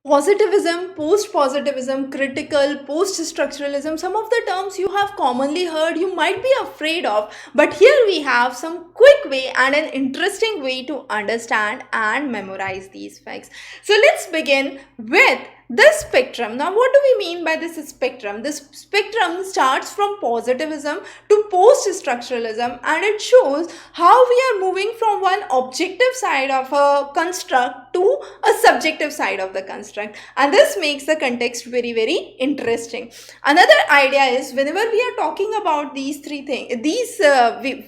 Positivism, post-positivism, critical, post-structuralism, some of the terms you have commonly heard, you might be afraid of, but here we have some quick way and an interesting way to understand and memorize these facts. So let's begin with this spectrum. Now, what do we mean by this spectrum? This spectrum starts from positivism to post-structuralism, and it shows how we are moving from one objective side of a construct to a subjective side of the construct, and this makes the context very, very interesting. Another idea is, whenever we are talking about these three things, these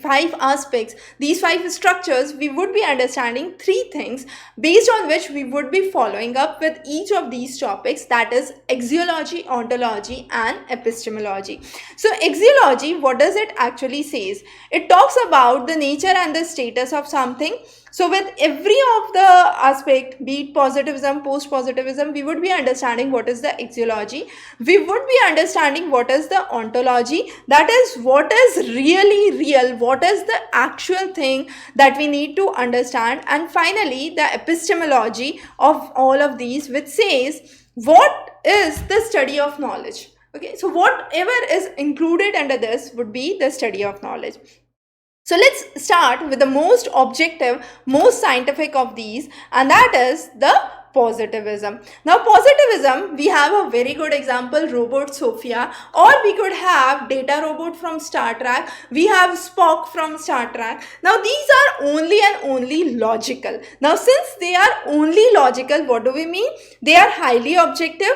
five aspects, these five structures, we would be understanding three things based on which we would be following up with each of these topics, that is axiology, ontology and epistemology. So axiology, what does it actually says? It talks about the nature and the status of something. So with every of the aspect, be it positivism, post-positivism, we would be understanding what is the axiology. We would be understanding what is the ontology, that is what is really real, what is the actual thing that we need to understand. And finally, the epistemology of all of these, which says what is the study of knowledge. Okay, so whatever is included under this would be the study of knowledge. So let's start with the most objective, most scientific of these, and that is the positivism. Now positivism, we have a very good example, robot Sophia, or we could have Data Robot from Star Trek, we have Spock from Star Trek. Now these are only and only logical. Now since they are only logical, what do we mean? They are highly objective.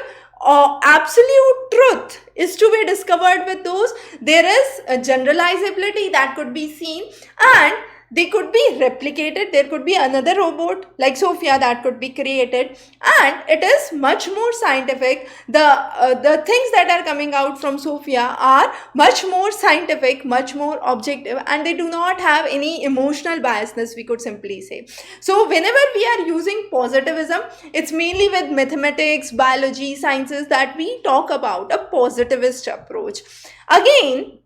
Absolute truth is to be discovered with those. There is a generalizability that could be seen, and they could be replicated. There could be another robot like Sophia that could be created, and it is much more scientific. The things that are coming out from Sophia are much more scientific, much more objective, and they do not have any emotional biasness, we could simply say. So whenever we are using positivism, it's mainly with mathematics, biology, sciences that we talk about a positivist approach. Again,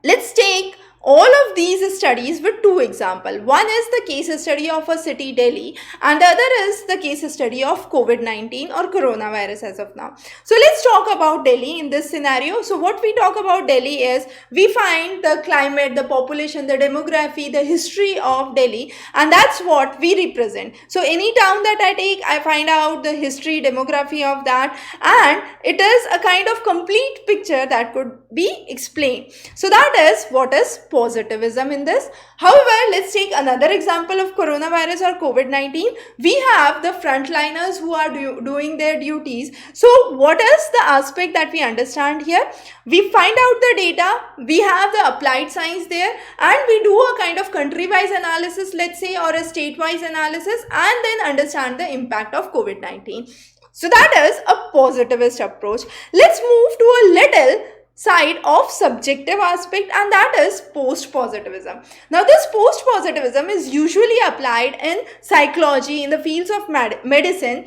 let's take all of these studies with two examples. One is the case study of a city, Delhi, and the other is the case study of COVID-19 or coronavirus as of now. So let's talk about Delhi in this scenario. So what we talk about Delhi is, we find the climate, the population, the demography, the history of Delhi, and that's what we represent. So any town that I take, I find out the history, demography of that, and it is a kind of complete picture that could be explained. So that is what is positivism in this. However, let's take another example of coronavirus or COVID-19. We have the frontliners who are doing their duties. So what is the aspect that we understand here? We find out the data, we have the applied science there, and we do a kind of country-wise analysis, let's say, or a state-wise analysis, and then understand the impact of COVID-19. So that is a positivist approach. Let's move to a little side of subjective aspect, and that is post-positivism. Now this post-positivism is usually applied in psychology, in the fields of medicine,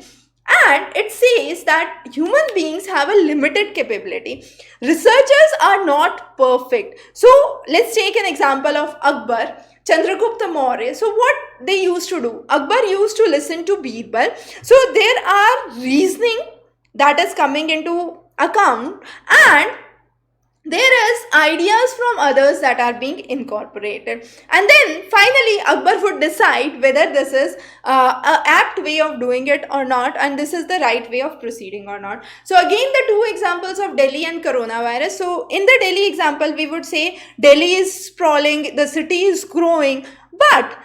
and it says that human beings have a limited capability. Researchers are not perfect. So let's take an example of Akbar, Chandragupta Maurya. So what they used to do, Akbar used to listen to Birbal. So there are reasoning that is coming into account, and there is ideas from others that are being incorporated, and then finally Akbar would decide whether this is a apt way of doing it or not, and this is the right way of proceeding or not. So again, the two examples of Delhi and coronavirus. So in the Delhi example, we would say Delhi is sprawling, the city is growing, but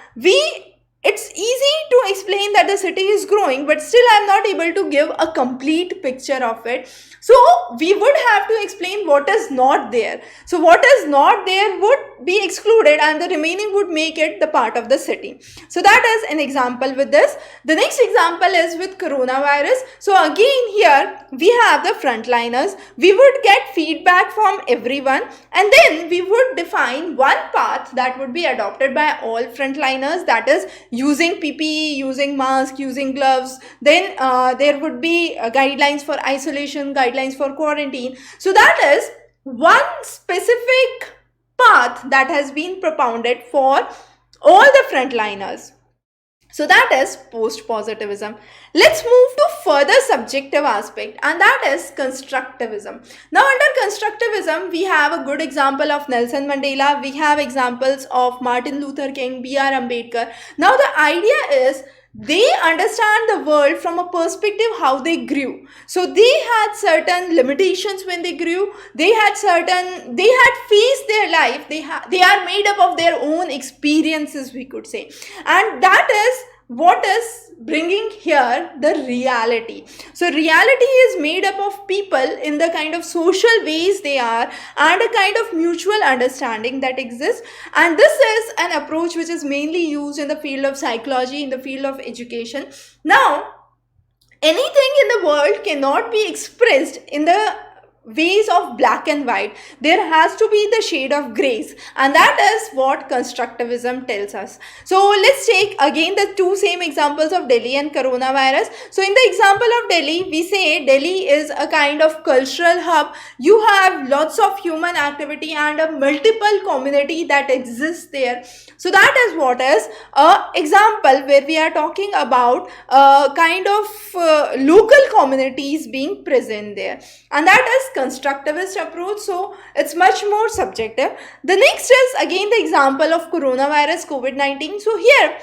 it's easy to explain that the city is growing, but still I'm not able to give a complete picture of it. So we would have to explain what is not there. So what is not there would be excluded, and the remaining would make it the part of the city. So that is an example with this. The next example is with coronavirus. So again here we have the frontliners. We would get feedback from everyone, and then we would define one path that would be adopted by all frontliners, that is using PPE, using mask, using gloves. Then there would be guidelines for isolation, guidelines for quarantine. So that is one specific path that has been propounded for all the frontliners. So that is post-positivism. Let's move to further subjective aspect, and that is constructivism. Now under constructivism, we have a good example of Nelson Mandela. We have examples of Martin Luther King, B.R. Ambedkar. Now the idea is they understand the world from a perspective how they grew. So they had certain limitations when they grew. They had faced their life. They are made up of their own experiences, we could say. And that is what is bringing here the reality. So reality is made up of people in the kind of social ways they are, and a kind of mutual understanding that exists. And this is an approach which is mainly used in the field of psychology, in the field of education. Now anything in the world cannot be expressed in the ways of black and white. There has to be the shade of grays, and that is what constructivism tells us. So let's take again the two same examples of Delhi and coronavirus. So in the example of Delhi, we say Delhi is a kind of cultural hub. You have lots of human activity and a multiple community that exists there. So that is what is a example where we are talking about kind of local communities being present there, and that is constructivist approach. So it's much more subjective. The next is again the example of coronavirus, COVID-19. So here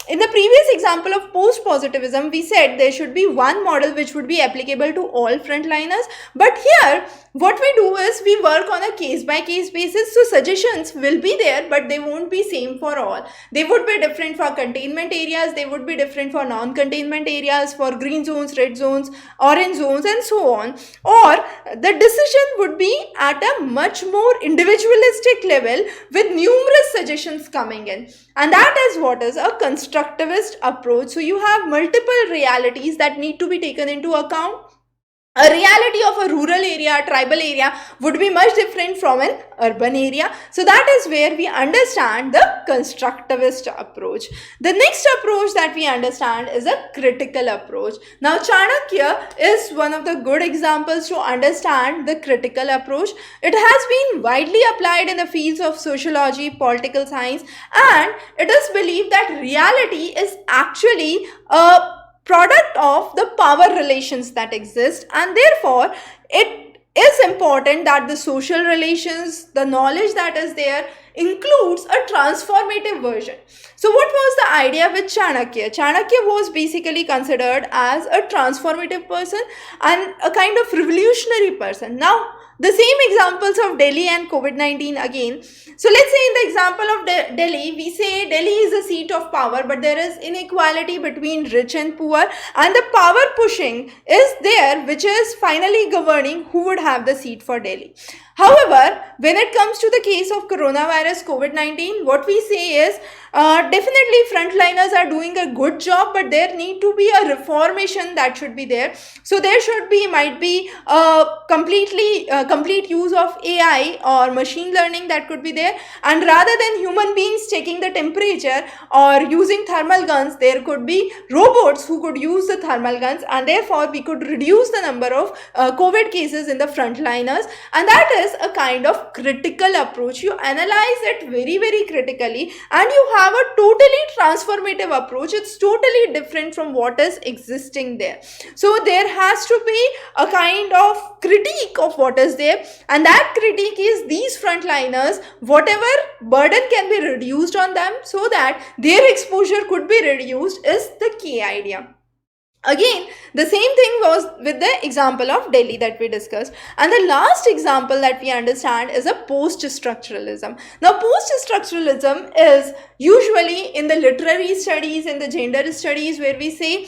in the previous example of post-positivism, we said there should be one model which would be applicable to all frontliners. But here, what we do is we work on a case-by-case basis. So suggestions will be there, but they won't be same for all. They would be different for containment areas. They would be different for non-containment areas, for green zones, red zones, orange zones, and so on. Or the decision would be at a much more individualistic level with numerous suggestions coming in. And that is what is a constructivist approach. So you have multiple realities that need to be taken into account. A reality of a rural area, tribal area would be much different from an urban area. So that is where we understand the constructivist approach. The next approach that we understand is a critical approach. Now Chanakya is one of the good examples to understand the critical approach. It has been widely applied in the fields of sociology, political science, and it is believed that reality is actually a product of the power relations that exist, and therefore it is important that the social relations, the knowledge that is there, includes a transformative version. So what was the idea with Chanakya? Chanakya was basically considered as a transformative person and a kind of revolutionary person. Now the same examples of Delhi and COVID-19 again. So let's say in the example of Delhi, we say Delhi is a seat of power, but there is inequality between rich and poor, and the power pushing is there, which is finally governing who would have the seat for Delhi. However, when it comes to the case of coronavirus COVID-19, what we say is definitely frontliners are doing a good job, but there need to be a reformation that should be there. So there might be complete use of AI or machine learning that could be there, and rather than human beings taking the temperature or using thermal guns, there could be robots who could use the thermal guns, and therefore we could reduce the number of COVID cases in the frontliners. And that is a kind of critical approach. You analyze it very, very critically, and you have a totally transformative approach. It's totally different from what is existing there. So there has to be a kind of critique of what is there, and that critique is these frontliners, whatever burden can be reduced on them so that their exposure could be reduced is the key idea. Again, the same thing was with the example of Delhi that we discussed. And the last example that we understand is a post-structuralism. Now, post-structuralism is usually in the literary studies, in the gender studies, where we say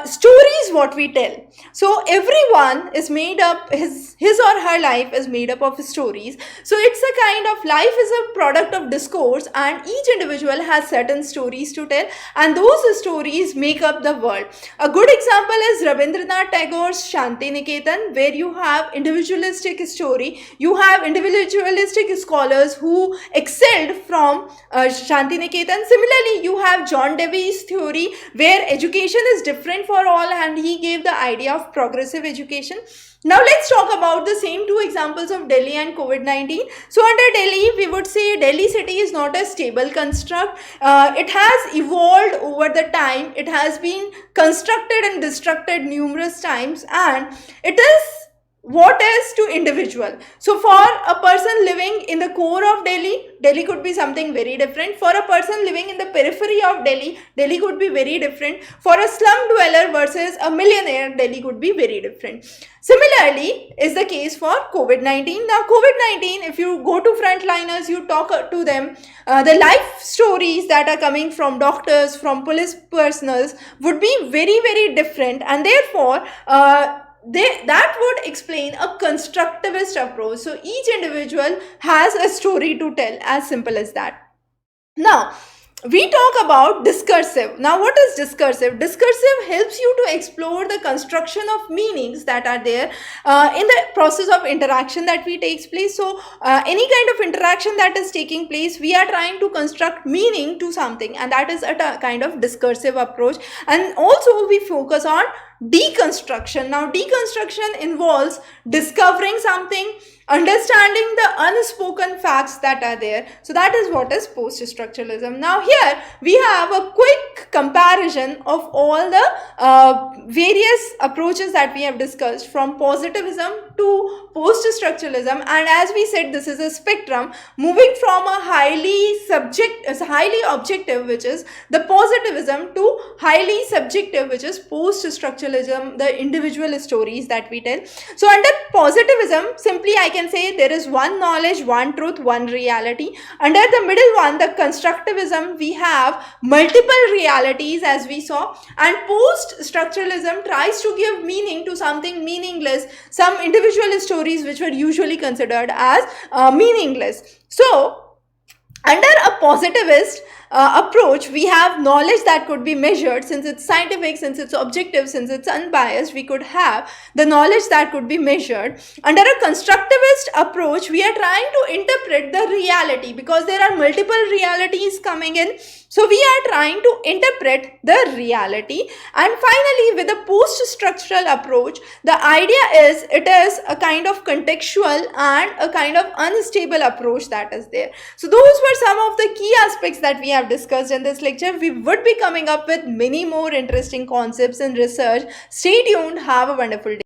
stories what we tell. So everyone is made up, his or her life is made up of stories. So it's a kind of life is a product of discourse, and each individual has certain stories to tell, and those stories make up the world. A good example is Rabindranath Tagore's Shanti Niketan, where you have individualistic story. You have individualistic scholars who excelled from Shanti Niketan. Similarly, you have John Dewey's theory, where education is different for all, and he gave the idea of progressive education. Now let's talk about the same two examples of Delhi and COVID-19. So under Delhi, we would say Delhi city is not a stable construct. It has evolved over the time. It has been constructed and destructed numerous times, and it is what is to individual. So for a person living in the core of Delhi, Delhi could be something very different. For a person living in the periphery of Delhi, Delhi could be very different. For a slum dweller versus a millionaire, Delhi could be very different. Similarly is the case for COVID-19. Now COVID-19, if you go to frontliners, you talk to them, the life stories that are coming from doctors, from police personals would be very, very different, and therefore that would explain a constructivist approach. So each individual has a story to tell, as simple as that. Now we talk about discursive. Now what is discursive? Discursive helps you to explore the construction of meanings that are there in the process of interaction that we takes place. So any kind of interaction that is taking place, we are trying to construct meaning to something, and that is a kind of discursive approach. And also we focus on deconstruction. Now deconstruction involves discovering something, understanding the unspoken facts that are there. So that is what is post-structuralism. Now here we have a quick comparison of all the various approaches that we have discussed, from positivism to post-structuralism. And as we said, this is a spectrum moving from a highly objective, which is the positivism, to highly subjective, which is post-structuralism, the individual stories that we tell. So under positivism, simply I can say there is one knowledge, one truth, one reality. Under the middle one, the constructivism, we have multiple realities, as we saw. And post-structuralism tries to give meaning to something meaningless, some individual stories which were usually considered as meaningless. So under a positivist approach, we have knowledge that could be measured. Since it's scientific, since it's objective, since it's unbiased, we could have the knowledge that could be measured. Under a constructivist approach, we are trying to interpret the reality, because there are multiple realities coming in. So we are trying to interpret the reality. And finally, with a post-structural approach, the idea is it is a kind of contextual and a kind of unstable approach that is there. So those were some of the key aspects that we have discussed in this lecture. We would be coming up with many more interesting concepts in research. Stay tuned. Have a wonderful day.